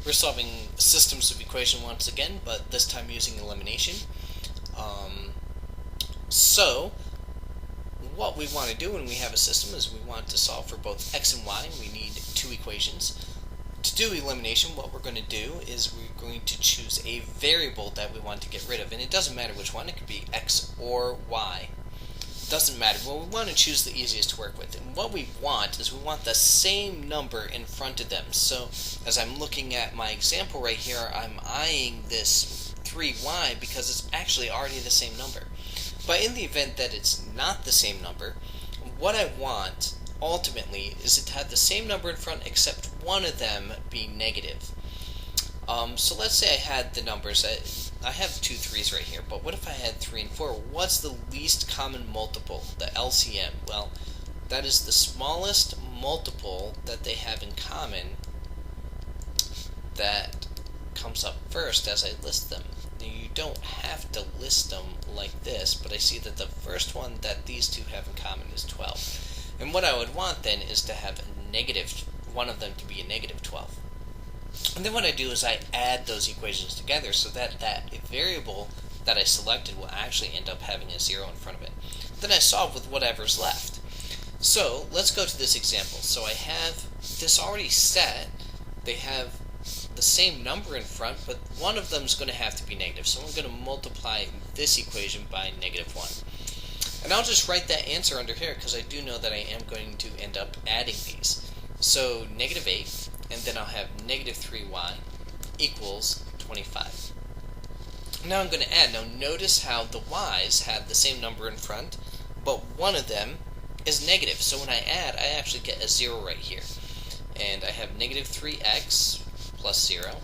We're solving systems of equation once again, but this time using elimination. So, what we want to do when we have a system is we want to solve for both x and y. We need two equations. To do elimination, what we're going to do is we're going to choose a variable that we want to get rid of, and it doesn't matter which one. It could be x or y. It doesn't matter. Well, we want to choose the easiest to work with, and what we want is we want the same number in front of them. So, as I'm looking at my example right here, I'm eyeing this 3y because it's actually already the same number. But in the event that it's not the same number, what I want ultimately is it to have the same number in front except one of them be negative. So let's say I had the numbers, I have two 3's right here, but what if I had 3 and 4? What's the least common multiple, the LCM? Well, that is the smallest multiple that they have in common that comes up first as I list them. You don't have to list them like this, but I see that the first one that these two have in common is 12. And what I would want then is to have a negative, one of them to be a negative 12. And then what I do is I add those equations together so that that variable that I selected will actually end up having a 0 in front of it. Then I solve with whatever's left. So let's go to this example. So I have this already set. They have the same number in front, but one of them is going to have to be negative. So I'm going to multiply this equation by negative 1. And I'll just write that answer under here because I do know that I am going to end up adding these. So negative 8, and then I'll have negative 3y equals 25. Now I'm going to add. Now notice how the y's have the same number in front, but one of them is negative. So when I add, I actually get a 0 right here. And I have negative 3x plus 0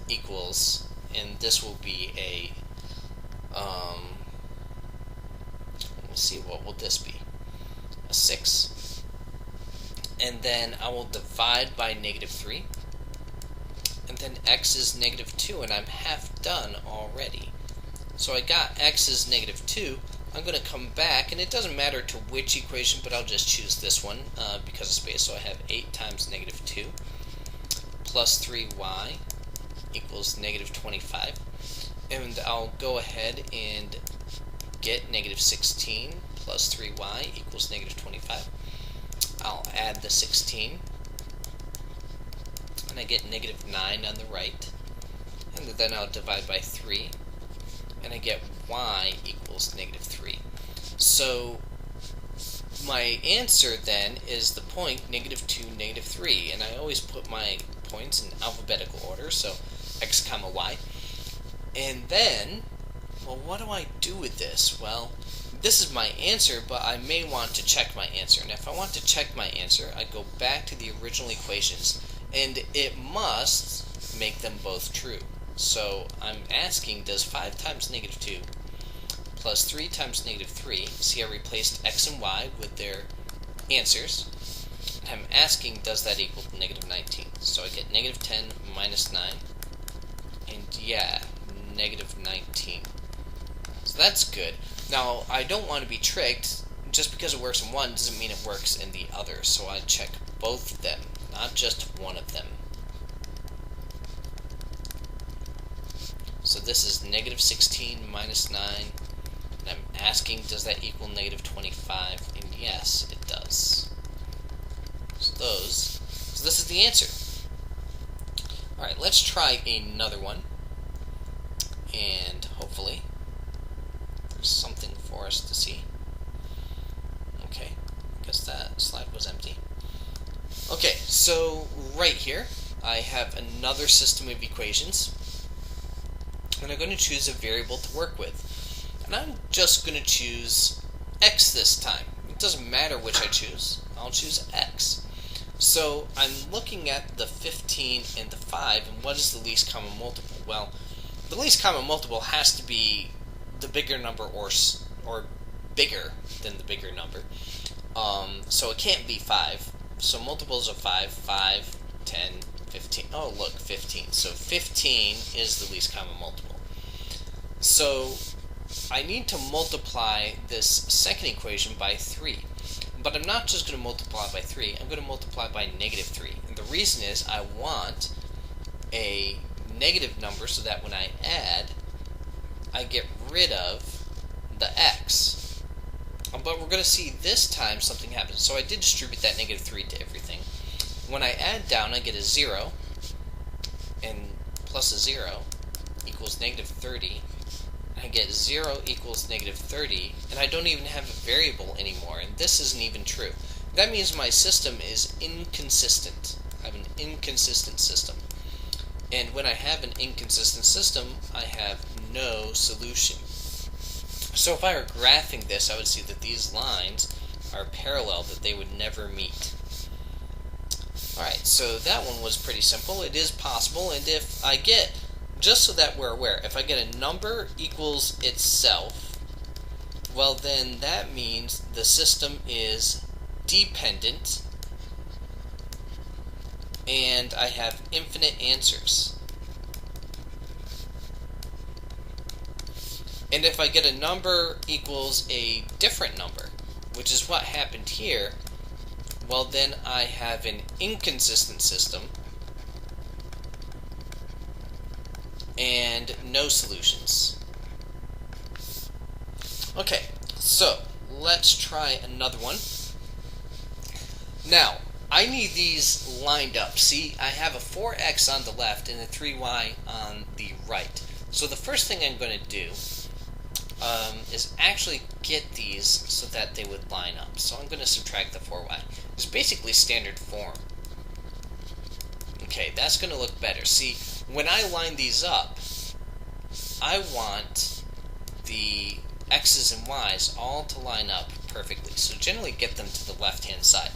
equals, and this will be a, let's see, what will this be? A 6. And then I will divide by negative 3. And then x is negative 2, and I'm half done already. So I got x is negative 2. I'm going to come back, and it doesn't matter to which equation, but I'll just choose this one because of space. So I have 8 times negative 2 plus 3y equals negative 25. And I'll go ahead and get negative 16 plus 3y equals negative 25. I'll add the 16, and I get negative 9 on the right, and then I'll divide by 3, and I get y equals negative 3. So my answer then is the point negative 2, negative 3, and I always put my points in alphabetical order, so x comma y. And then, well, what do I do with this? Well, this is my answer, but I may want to check my answer. And if I want to check my answer, I go back to the original equations, and it must make them both true. So I'm asking, does 5 times negative 2 plus 3 times negative 3, see I replaced x and y with their answers, and I'm asking, does that equal to negative 19? So I get negative 10 minus 9, and yeah, negative 19. So that's good. Now, I don't want to be tricked. Just because it works in one doesn't mean it works in the other. So I check both of them, not just one of them. So this is negative 16 minus 9. And I'm asking, does that equal negative 25? And yes, it does. So this is the answer. Alright, let's try another one. And hopefully there's something for us to see. Okay, I guess that slide was empty. Okay, so right here I have another system of equations, and I'm going to choose a variable to work with. And I'm just going to choose x this time. It doesn't matter which I choose, I'll choose x. So I'm looking at the 15 and the 5, and what is the least common multiple? Well, the least common multiple has to be the bigger number or bigger than the bigger number. So it can't be 5. So multiples of 5, 5, 10, 15. Oh, look, 15. So 15 is the least common multiple. So I need to multiply this second equation by 3. But I'm not just going to multiply by 3, I'm going to multiply by negative 3. And the reason is I want a negative number so that when I add, I get rid of the x. But we're going to see this time something happens. So I did distribute that negative 3 to everything. When I add down, I get a 0, and plus a 0 equals negative 30. I get 0 equals negative 30, and I don't even have a variable anymore, and this isn't even true. That means my system is inconsistent. I have an inconsistent system. And when I have an inconsistent system, I have no solution. So if I were graphing this, I would see that these lines are parallel, that they would never meet. Alright, so that one was pretty simple. It is possible, and if I get, just so that we're aware, if I get a number equals itself, well then that means the system is dependent, and I have infinite answers. And if I get a number equals a different number, which is what happened here, well then I have an inconsistent system and no solutions. Okay, so let's try another one. Now, I need these lined up. See, I have a 4x on the left and a 3y on the right. So the first thing I'm going to do is actually get these so that they would line up. So I'm going to subtract the 4y. It's basically standard form. Okay, that's going to look better. See, when I line these up, I want the x's and y's all to line up perfectly. So generally get them to the left-hand side.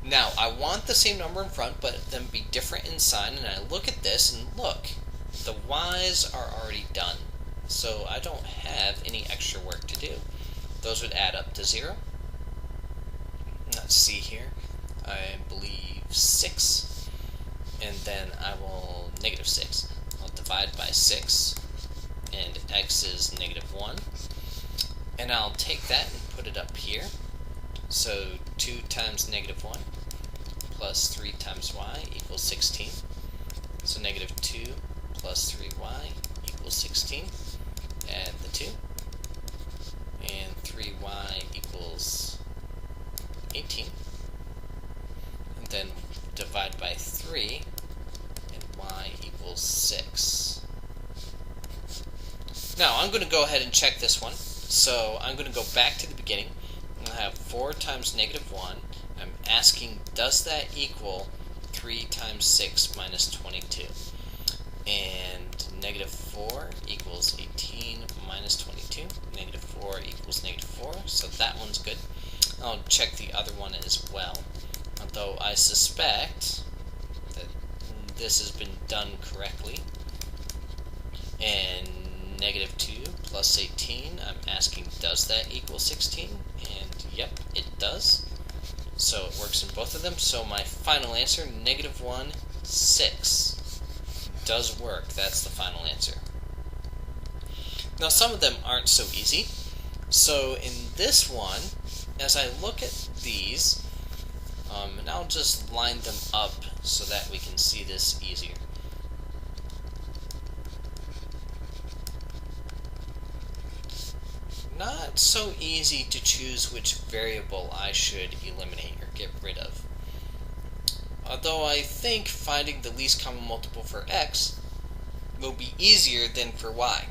Now, I want the same number in front, but them be different in sign, and I look at this, and look, the y's are already done. So I don't have any extra work to do. Those would add up to 0. Let's see here. I believe 6. And then I will negative 6. I'll divide by 6. And x is negative 1. And I'll take that and put it up here. So 2 times negative 1 plus 3 times y equals 16. So negative 2 plus 3y equals 16. Add the 2. And 3y equals 18. And then divide by 3. And y equals 6. Now, I'm going to go ahead and check this one. So I'm going to go back to the beginning. I'll have 4 times negative 1. I'm asking, does that equal 3 times 6 minus 22? And negative 4 equals 18 minus 22. Negative 4 equals negative 4. So that one's good. I'll check the other one as well. Although I suspect that this has been done correctly. And negative 2 plus 18, I'm asking, does that equal 16? And yep, it does. So it works in both of them. So my final answer, negative 1, 6. Does work. That's the final answer. Now some of them aren't so easy. So in this one, as I look at these, and I'll just line them up so that we can see this easier. Not so easy to choose which variable I should eliminate or get rid of. Although I think finding the least common multiple for x will be easier than for y.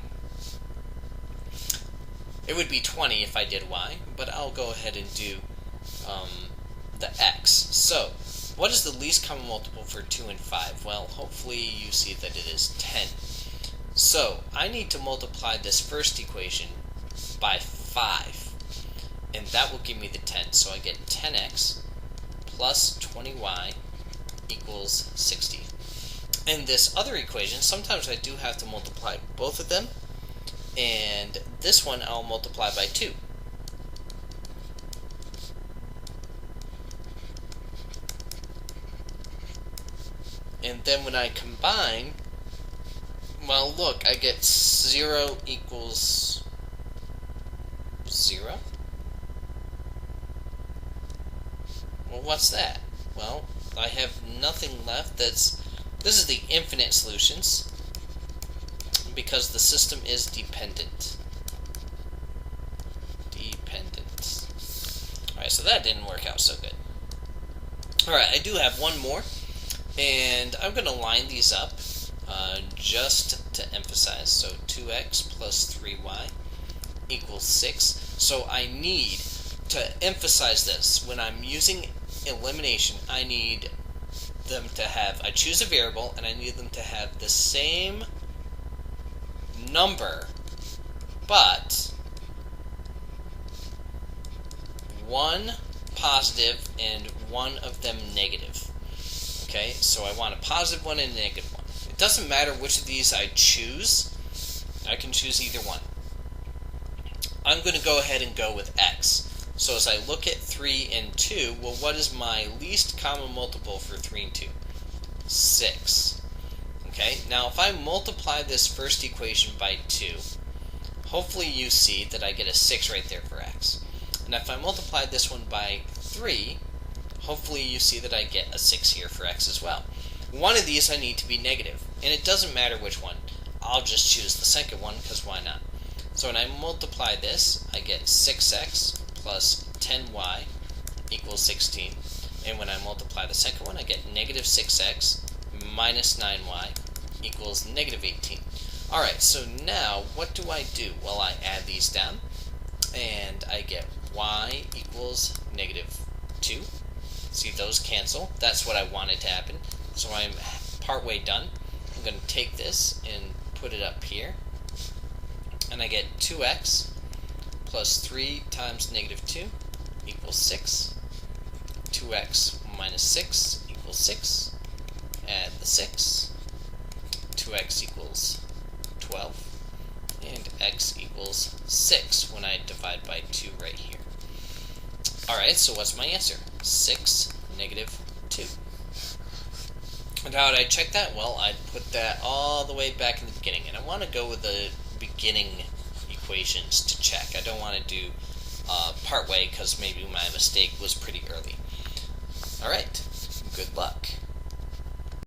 It would be 20 if I did y, but I'll go ahead and do the x. So, what is the least common multiple for 2 and 5? Well, hopefully you see that it is 10. So, I need to multiply this first equation by 5, and that will give me the 10. So I get 10x plus 20y equals 60. In this other equation, sometimes I do have to multiply both of them, and this one I'll multiply by 2. And then when I combine, well look, I get 0 equals 0? Well, what's that? Well, I have nothing left that's This is the infinite solutions because the system is dependent. Alright, so that didn't work out so good. Alright, I do have one more, and I'm going to line these up just to emphasize. So 2x plus 3y equals 6. So I need to emphasize this. When I'm using elimination, I need them to have, I choose a variable, and I need them to have the same number, but one positive and one of them negative. Okay, so I want a positive one and a negative one. It doesn't matter which of these I choose. I can choose either one. I'm going to go ahead and go with x. So as I look at 3 and 2, well, what is my least common multiple for 3 and 2? 6. Okay, now if I multiply this first equation by 2, hopefully you see that I get a 6 right there for x. And if I multiply this one by 3, hopefully you see that I get a 6 here for x as well. One of these I need to be negative, and it doesn't matter which one. I'll just choose the second one, because why not? So when I multiply this, I get 6x plus 10y equals 16. And when I multiply the second one, I get negative 6x minus 9y equals negative 18. Alright, so now what do I do? Well, I add these down, and I get y equals negative 2. See, those cancel. That's what I wanted to happen. So I'm partway done. I'm going to take this and put it up here, and I get 2x plus 3 times negative 2 equals 6. 2x minus 6 equals 6. Add the 6. 2x equals 12. And x equals 6 when I divide by 2 right here. Alright, so what's my answer? 6, negative 2. And how would I check that? Well, I'd put that all the way back in the beginning. And I want to go with the beginning equations to check. I don't want to do part way because maybe my mistake was pretty early. Alright, good luck.